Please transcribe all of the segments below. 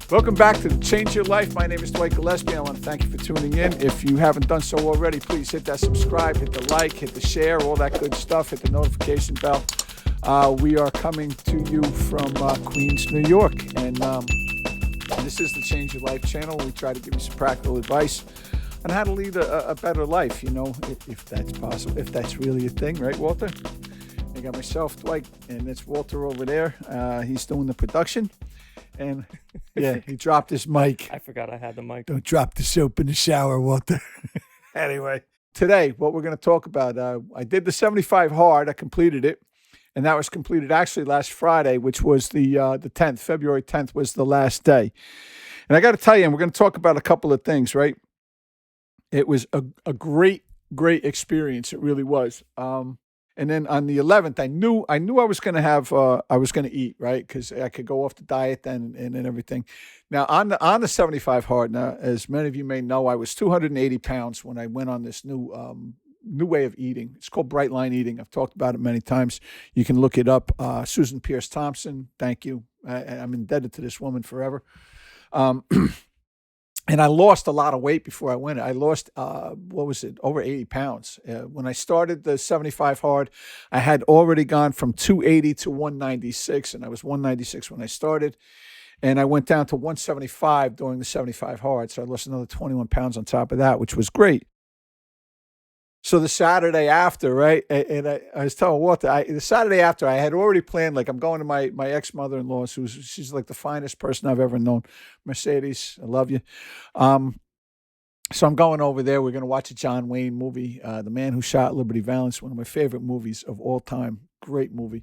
Welcome back to Change Your Life. My name is Dwight Gillespie. I want to thank you for tuning in. If you haven't done so already, please hit that subscribe, hit the like, hit the share, all that good stuff. Hit the notification bell. We are coming to you from Queens, New York. And this is the Change Your Life channel. We try to give you some practical advice on how to lead a better life, you know, if that's possible, if that's really a thing, right, Walter? I got myself, Dwight, and it's Walter over there. He's doing the production. And yeah, he dropped his mic. I forgot I had the mic. Don't drop the soap in the shower, Walter. Anyway, today, what we're going to talk about, I did the 75 hard. I completed it. And that was completed actually last Friday, which was the 10th. February 10th was the last day. And I got to tell you, and we're going to talk about a couple of things, right? It was a great, great experience. It really was. And then on the 11th, I knew I was going to have, I was going to eat, right? Because I could go off the diet then and everything. Now, on the 75 hard, now, as many of you may know, I was 280 pounds when I went on this new way of eating. It's called Bright Line Eating. I've talked about it many times. You can look it up. Susan Pierce Thompson, thank you. I'm indebted to this woman forever. And I lost a lot of weight before I went. I lost, over 80 pounds. When I started the 75 hard, I had already gone from 280 to 196, and I was 196 when I started. And I went down to 175 during the 75 hard, so I lost another 21 pounds on top of that, which was great. So the Saturday after, right, and I was telling Walter, the Saturday after, I had already planned, like, I'm going to my ex-mother-in-law, she's like the finest person I've ever known. Mercedes, I love you. So I'm going over there. We're going to watch a John Wayne movie, The Man Who Shot Liberty Valance, one of my favorite movies of all time. Great movie.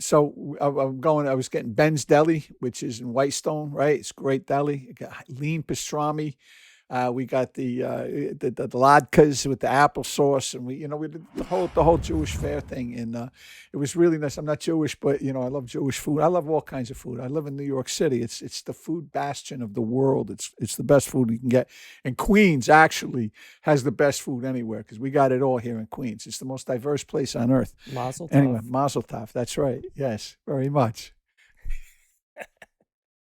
So I'm going, I was getting Ben's Deli, which is in Whitestone, right? It's a great deli. I got lean pastrami. We got the latkes with the applesauce, and we did the whole Jewish fair thing, and it was really nice. I'm not Jewish, but I love Jewish food. I love all kinds of food. I live in New York City. It's the food bastion of the world. It's the best food you can get, and Queens actually has the best food anywhere because we got it all here in Queens. It's the most diverse place on earth. Mazel tov. Anyway, Mazel tov. That's right. Yes, very much.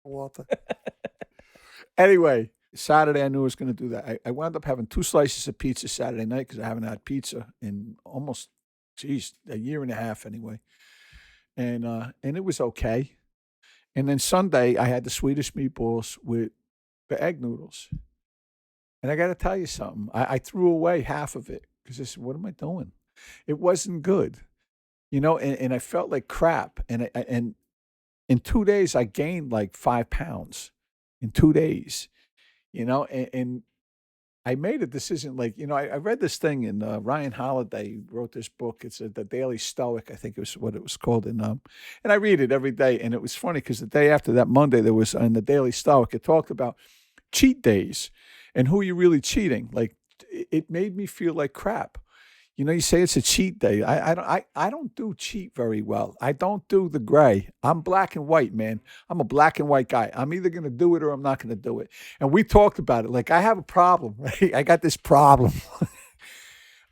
Walter. Anyway. Saturday, I knew I was going to do that. I wound up having 2 slices of pizza Saturday night because I haven't had pizza in almost, a year and a half anyway. And it was okay. And then Sunday, I had the Swedish meatballs with the egg noodles. And I got to tell you something. I threw away half of it because I said, what am I doing? It wasn't good, and I felt like crap. And in 2 days, I gained like 5 pounds in 2 days. And I made a decision, like, I read this thing in Ryan Holiday wrote this book. It's The Daily Stoic, I think it was what it was called. And I read it every day. And it was funny because the day after that Monday, there was in the Daily Stoic, it talked about cheat days and who you're really cheating. Like, it made me feel like crap. You say it's a cheat day. I don't do cheat very well. I don't do the gray. I'm black and white, man. I'm a black and white guy. I'm either going to do it or I'm not going to do it. And we talked about it. Like, I have a problem, right? I got this problem.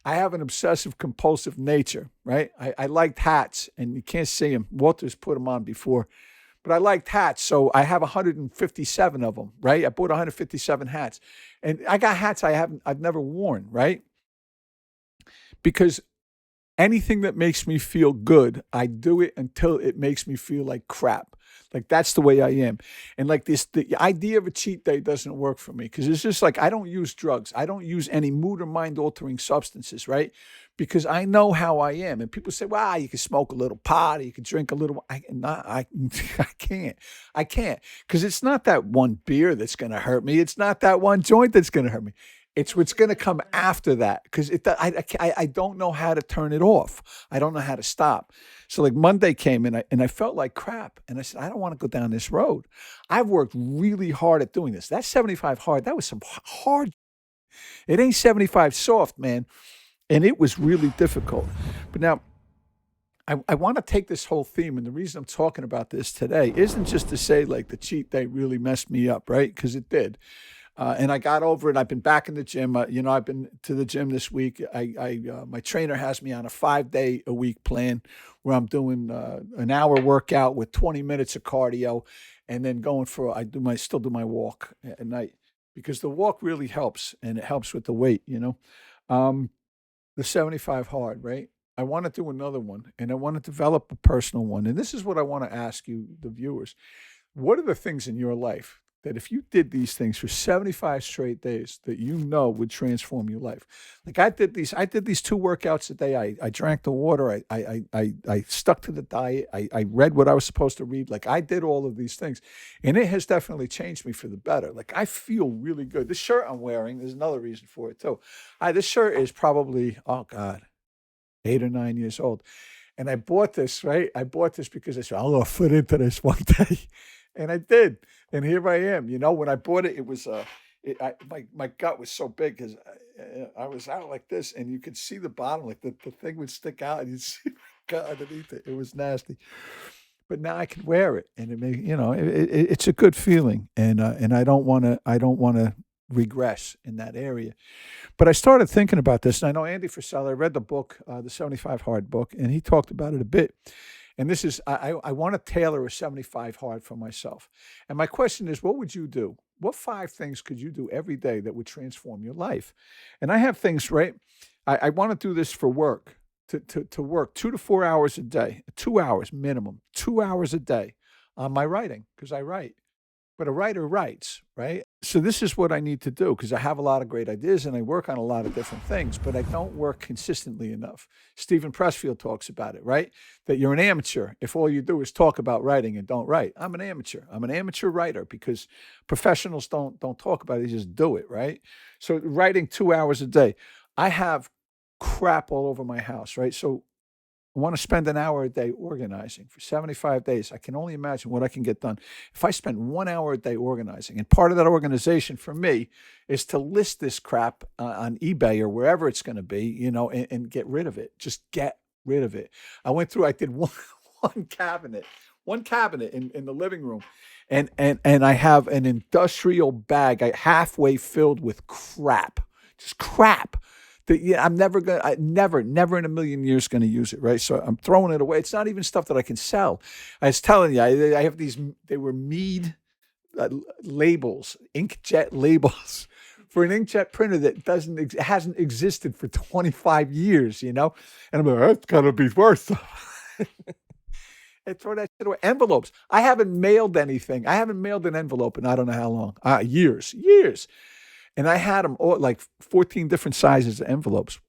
I have an obsessive compulsive nature, right? I liked hats, and you can't see them. Walter's put them on before. But I liked hats, so I have 157 of them, right? I bought 157 hats. And I got hats I've never worn, right? Because anything that makes me feel good, I do it until it makes me feel like crap. Like, that's the way I am. And like the idea of a cheat day doesn't work for me because it's just like, I don't use drugs. I don't use any mood or mind altering substances, right? Because I know how I am. And people say, well, you can smoke a little pot, or you can drink a little. I can't. I can't. Because it's not that one beer that's going to hurt me. It's not that one joint that's going to hurt me. It's what's going to come after that because I don't know how to turn it off. I don't know how to stop. So like Monday came and I felt like crap. And I said, I don't want to go down this road. I've worked really hard at doing this. That's 75 hard. That was some hard. It ain't 75 soft, man. And it was really difficult. But now I want to take this whole theme, and the reason I'm talking about this today isn't just to say like the cheat day really messed me up, right? Because it did. And I got over it. I've been back in the gym. I've been to the gym this week. My trainer has me on a 5-day-a-week plan where I'm doing an hour workout with 20 minutes of cardio. and then going for still do my walk at night because the walk really helps and it helps with the weight. Um, the 75 hard, right? I want to do another one and I want to develop a personal one. And this is what I want to ask you, the viewers. What are the things in your life that if you did these things for 75 straight days that would transform your life? Like I did these two workouts a day. I drank the water. I stuck to the diet. I read what I was supposed to read. Like I did all of these things and it has definitely changed me for the better. Like I feel really good. This shirt I'm wearing, there's another reason for it too. This shirt is probably, oh God, 8 or 9 years old. And I bought this, right? I bought this because I said, I'm going to fit into this one day. And I did. And here I am. When I bought it, it was, my gut was so big because I was out like this and you could see the bottom, like the thing would stick out and you'd see my gut underneath it. It was nasty. But now I can wear it and it's a good feeling. And I don't want to regress in that area. But I started thinking about this, and I know Andy Frisella. I read the book, the 75 Hard book, and he talked about it a bit. And this is, I want to tailor a 75 hard for myself. And my question is, what would you do? What 5 things could you do every day that would transform your life? And I have things, right? I want to do this for work, to work 2 to 4 hours a day, 2 hours minimum, 2 hours a day on my writing, because I write. But a writer writes, right? So this is what I need to do because I have a lot of great ideas and I work on a lot of different things, but I don't work consistently enough. Stephen Pressfield talks about it, right? That you're an amateur if all you do is talk about writing and don't write. I'm an amateur. I'm an amateur writer because professionals don't talk about it, they just do it, right? So writing 2 hours a day. I have crap all over my house, right? So I want to spend an hour a day organizing for 75 days. I can only imagine what I can get done if I spend 1 hour a day organizing. And part of that organization for me is to list this crap on eBay or wherever it's going to be, and get rid of it. Just get rid of it. I did one cabinet in the living room. And I have an industrial bag halfway filled with crap, just crap. I'm never in a million years going to use it, right? So I'm throwing it away. It's not even stuff that I can sell. I was telling you, I have these, they were Mead labels, inkjet labels for an inkjet printer that hasn't existed for 25 years, And I'm like, that's got to be worth and throw that shit away. Envelopes. I haven't mailed anything. I haven't mailed an envelope in I don't know how long. Years. And I had them all, like 14 different sizes of envelopes.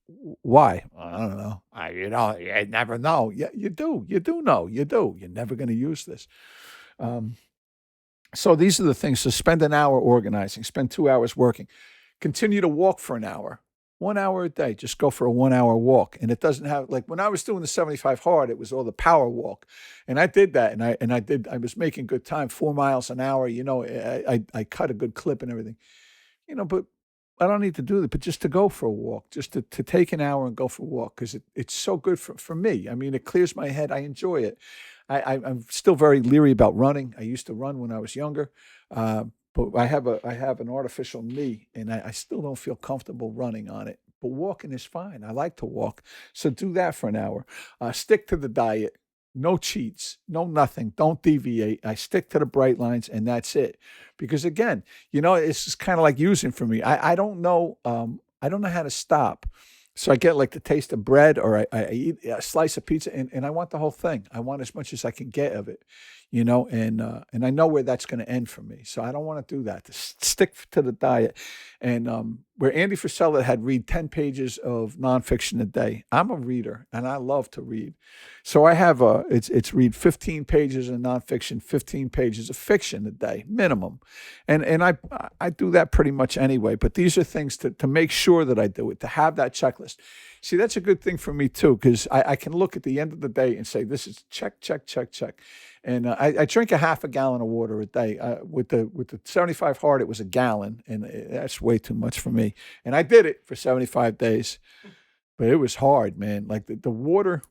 Why? I don't know. I never know. Yeah, you do. You do know. You do. You're never going to use this. So these are the things. So spend an hour organizing. Spend 2 hours working. Continue to walk for an hour. 1 hour a day. Just go for a 1 hour walk. And it doesn't have, like when I was doing the 75 hard, it was all the power walk. And I did that. I was making good time, 4 miles an hour. I cut a good clip and everything. But I don't need to do that, but just to go for a walk, just to take an hour and go for a walk because it's so good for me. I mean, it clears my head. I enjoy it. I'm still very leery about running. I used to run when I was younger, but I have an artificial knee, and I still don't feel comfortable running on it. But walking is fine. I like to walk. So do that for an hour. Stick to the diet. No cheats, no nothing. Don't deviate. I stick to the bright lines, and that's it. Because again, it's just kind of like using for me. I don't know. I don't know how to stop. So I get like the taste of bread, or I eat a slice of pizza, and I want the whole thing. I want as much as I can get of it, and I know where that's going to end for me. So I don't want to do that. To stick to the diet, and where Andy Frisella had read 10 pages of nonfiction a day. I'm a reader, and I love to read. So I have it's read 15 pages of nonfiction, 15 pages of fiction a day minimum, and I do that pretty much anyway. But these are things to make sure that I do it, to have that checklist. See, that's a good thing for me too, because I can look at the end of the day and say, this is check, check, check, check. And I drink a half a gallon of water a day. With the 75 hard, it was a gallon, and that's way too much for me. And I did it for 75 days, but it was hard, man. Like the water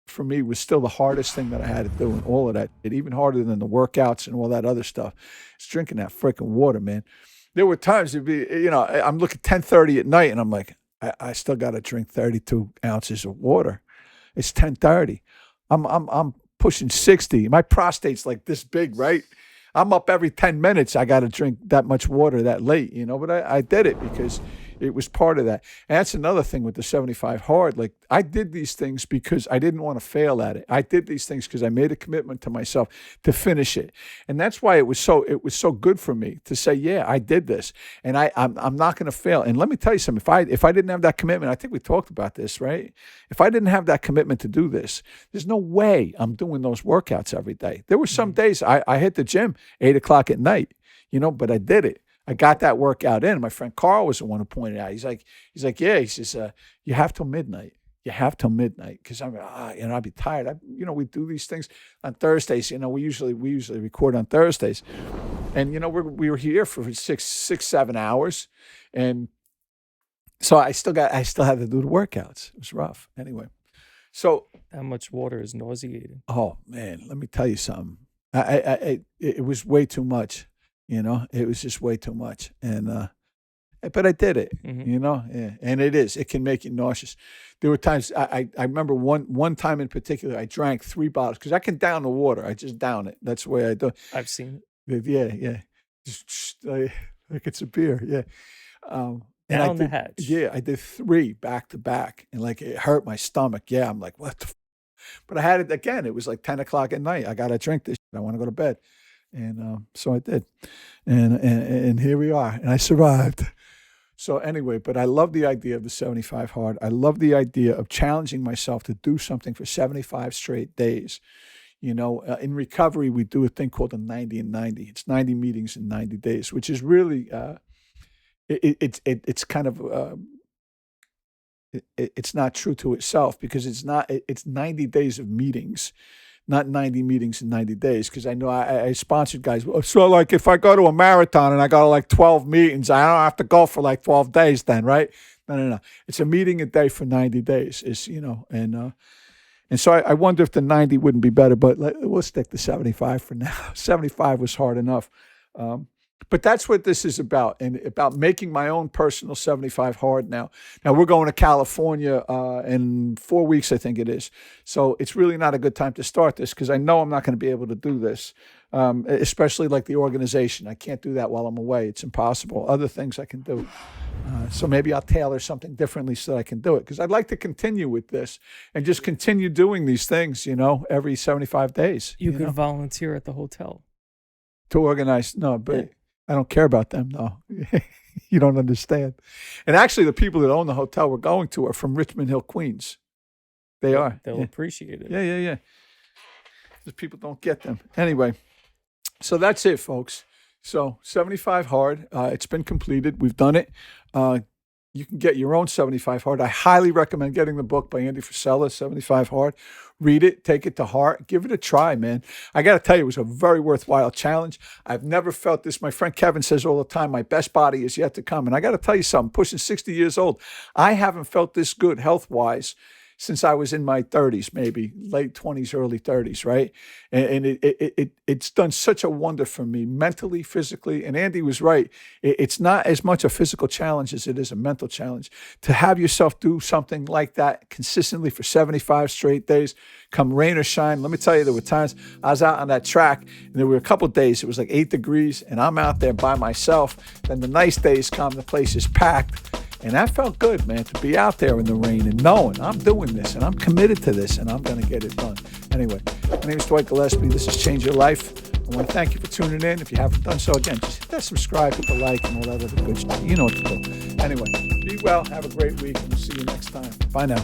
for me was still the hardest thing that I had to do, and all of that. It even harder than the workouts and all that other stuff. It's drinking that freaking water, man. There were times it'd be, I'm looking 10:30 at night, and I'm like, I still got to drink 32 ounces of water. It's 10:30. I'm pushing 60. My prostate's like this big, right? I'm up every 10 minutes. I got to drink that much water that late, but I did it because it was part of that. And that's another thing with the 75 hard. Like, I did these things because I didn't want to fail at it. I did these things because I made a commitment to myself to finish it. And that's why it was so good for me to say, yeah, I did this, and I'm not going to fail. And let me tell you something. If I didn't have that commitment, I think we talked about this, right? If I didn't have that commitment to do this, there's no way I'm doing those workouts every day. There were some days I hit the gym 8:00 at night, but I did it. I got that workout in. My friend Carl was the one who pointed out. He's like, yeah. He says, you have till midnight. You have till midnight, because I'd be tired. We do these things on Thursdays. We usually record on Thursdays, and we were here for 6-7 hours, and so I still had to do the workouts. It was rough. Anyway, so That much water is nauseating. oh man, let me tell you something. It was way too much. It was just way too much, and but I did it. Yeah. And it can make you nauseous. There were times I remember one time in particular, I drank 3 bottles because I can down the water. I just down it. That's the way I do it. I've seen Yeah. Just like it's a beer. Yeah. And Down the hatch. Yeah, I did 3 back to back, and like it hurt my stomach. Yeah, I'm like, what the? But I had it again. It was like 10:00 at night. I gotta drink this. I want to go to bed, and so I did, and here we are, and I survived. So anyway, but I love the idea of the 75 hard. I love the idea of challenging myself to do something for 75 straight days. In recovery, we do a thing called the 90 and 90. It's 90 meetings in 90 days, which is really, it's kind of, it's not true to itself, because it's 90 days of meetings, not 90 meetings in 90 days. Because I know I sponsored guys. So like if I go to a marathon and I got like 12 meetings, I don't have to go for like 12 days then, right? No. It's a meeting a day for 90 days and so I wonder if the 90 wouldn't be better, but we'll stick to 75 for now. 75 was hard enough. But that's what this is about, and about making my own personal 75 hard now. Now, we're going to California in 4 weeks, I think it is. So it's really not a good time to start this, because I know I'm not going to be able to do this, especially like the organization. I can't do that while I'm away. It's impossible. Other things I can do. So maybe I'll tailor something differently so that I can do it, because I'd like to continue with this and just continue doing these things, every 75 days. You could volunteer at the hotel to organize. No, but... Yeah. I don't care about them, no. You don't understand. And actually, the people that own the hotel we're going to are from Richmond Hill, Queens. They are. They'll appreciate it. Yeah. Because people don't get them. Anyway, so that's it, folks. So 75 hard. It's been completed. We've done it. You can get your own 75 hard. I highly recommend getting the book by Andy Frisella, 75 hard. Read it, take it to heart, give it a try, man. I got to tell you, it was a very worthwhile challenge. I've never felt this. My friend Kevin says all the time, my best body is yet to come. And I got to tell you something, pushing 60 years old, I haven't felt this good health-wise since I was in my 30s, maybe late 20s, early 30s, right? And it's done such a wonder for me, mentally, physically. And Andy was right. It's not as much a physical challenge as it is a mental challenge. To have yourself do something like that consistently for 75 straight days, come rain or shine. Let me tell you, there were times I was out on that track, and there were a couple of days, it was like 8 degrees, and I'm out there by myself. Then the nice days come, the place is packed. And that felt good, man, to be out there in the rain and knowing I'm doing this and I'm committed to this and I'm going to get it done. Anyway, my name is Dwight Gillespie. This is Change Your Life. I want to thank you for tuning in. If you haven't done so, again, just hit that subscribe, hit the like, and all that other good stuff. You know what to do. Anyway, be well, have a great week, and we'll see you next time. Bye now.